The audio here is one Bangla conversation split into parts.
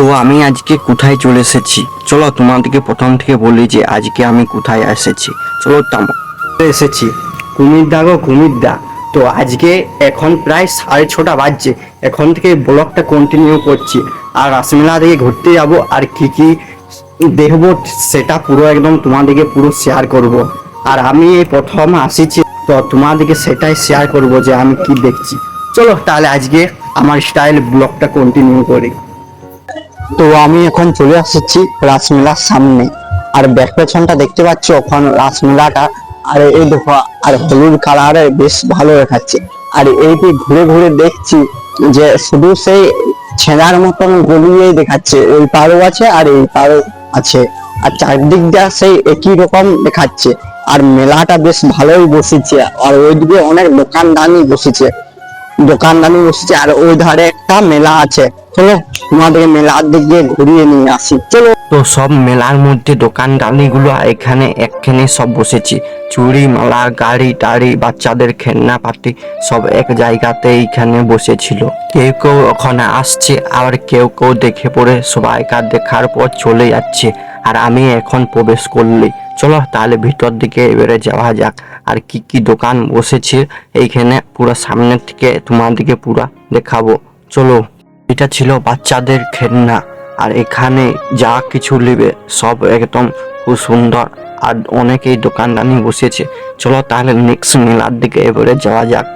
তো আমি আজকে কোথায় চলে এসেছি, চলো তোমাদেরকে প্রথম থেকে বলি যে আজকে আমি কোথায় এসেছি। চলো এসেছি কুমিরদা গো কুমিরদা। তো আজকে এখন প্রায় 6:30 বাজছে, এখন থেকে ব্লগটা কন্টিনিউ করছি। আর রাসমেলা থেকে ঘুরতে যাব, আর কি কি দেখবো সেটা পুরো একদম তোমাদেরকে পুরো শেয়ার করব। আর আমি এই প্রথম আসিছি, তো তোমাদেরকে সেটাই শেয়ার করব যে আমি কি দেখছি। চলো তাহলে আজকে আমার স্টাইল ব্লগটা কন্টিনিউ করি। তো আমি এখন চলে আসছি রাসমেলার সামনে, আর ব্যাক পেছনটা দেখতে পাচ্ছ ওখানে রাসমেলাটা। আর এই দেখো, আর হলুদ কালারে বেশ ভালো দেখাচ্ছে। আর এইটি ঘুরে ঘুরে দেখছি যে শুধু সেই ছেঁড়ার মতন গলিয়েই দেখাচ্ছে, ওই পারও আছে আর এই পারও আছে, আর চারদিকটা সেই একই রকম দেখাচ্ছে। আর মেলাটা বেশ ভালোই বসেছে, আর ওইদিকে অনেক দোকানদানি বসেছে, আর ওই ধারে একটা মেলা আছে। চলো তোমাদের মেলার দিকে ঘুরিয়ে নিয়ে আসি, চলো। তো সব মেলার মধ্যে দোকানদানি গুলো এখানে সব বসেছে। চুড়ি মালা, গাড়ি টাড়ি, বাচ্চাদের খেলনা পাতি সব এক জায়গাতে এইখানে বসেছিল। কেউ কেউ ওখানে আসছে, আর কেউ কেউ দেখে পড়ে সবাইকার দেখার পর চলে যাচ্ছে। আর আমি এখন প্রবেশ করলি, চলো তাহলে ভিতর দিকে এবারে যাওয়া যাক। আর কি কি দোকান বসেছে এইখানে পুরো সামনের থেকে তোমাদেরকে পুরো দেখাবো, চলো। এটা ছিল বাচ্চাদের খেলনা, আর এখানে যা কিছু নেবে সব একদম খুব সুন্দর, আর অনেকেই দোকানদানি বসেছে। চলো তাহলে নেক্সট মেলার দিকে এবারে যাওয়া যাক।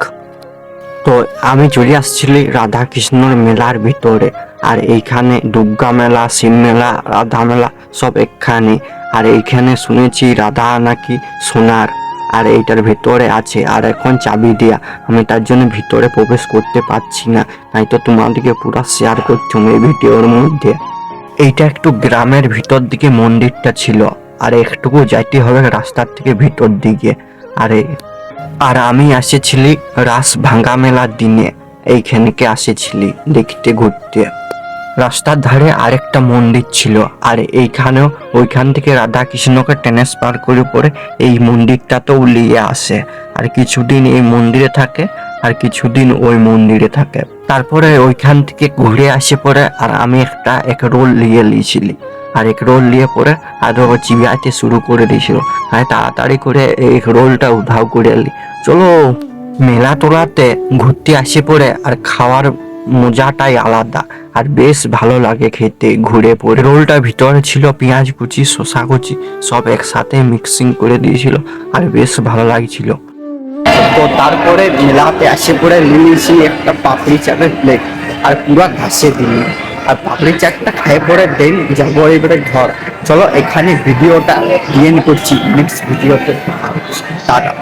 তো আমি চলে আসছিলি রাধা কৃষ্ণর মেলার ভিতরে, আর এইখানে দুর্গা মেলা, শিব মেলা, রাধা মেলা সব এখানে। আর এইখানে শুনেছি রাধা নাকি সোনার, আর এইটার ভিতরে আছে, আর এখন চাবি দেয়া। আমি তার জন্য ভিতরে প্রবেশ করতে পারছি না, তাই তো তোমাদেরকে পুরো শেয়ার করছি এই ভিডিওর মধ্যে। এইটা একটু গ্রামের ভিতর দিকে মন্দিরটা ছিল, আর একটুকু যাইতে হবে রাস্তার থেকে ভিতর দিকে। আর আমি আসেছিলি রাস ভাঙ্গা মেলার দিনে, এইখানকে আসেছিলি দেখতে ঘুরতে। রাস্তার ধারে আরেকটা মন্দির ছিল, আর এইখানেও ওইখান থেকে রাধা কৃষ্ণকে ট্রান্সফার করে পরে এই মন্দিরটাতেও নিয়ে আসে। আর কিছুদিন এই মন্দিরে থাকে, আর কিছুদিন ওই মন্দিরে থাকে। তারপরে ওইখান থেকে ঘুরে আসে পরে, আর আমি এক রোল নিয়েছিলি, আর এক রোল নিয়ে পরে আর চিবিয়াতে শুরু করে দিয়েছিল। আর তাড়াতাড়ি করে এই রোলটা উধাও করে এলি। চলো মেলা তোলাতে ঘুরতে আসে পরে, আর খাওয়ার মজাটাই আলাদা, আর বেশ ভালো লাগে খেতে। ঘুরে পরে রোলটার ভিতরে ছিল পেঁয়াজ কুচি, শসা কুচি সব একসাথে মিক্সিং করে দিয়েছিল, আর বেশ ভালো লাগছিল। তো তারপরে মেলাতে আসে পরে নিয়েছি একটা পাপড়ি চাটের প্লেট, আর পুরো ঘাসে দিলি। আর পাপড়ি চাটটা খাই পরে দেন যাবো এবারে ঘর। চলো এখানে ভিডিওটা এন্ড করছি, নেক্সট ভিডিওতে টাটা।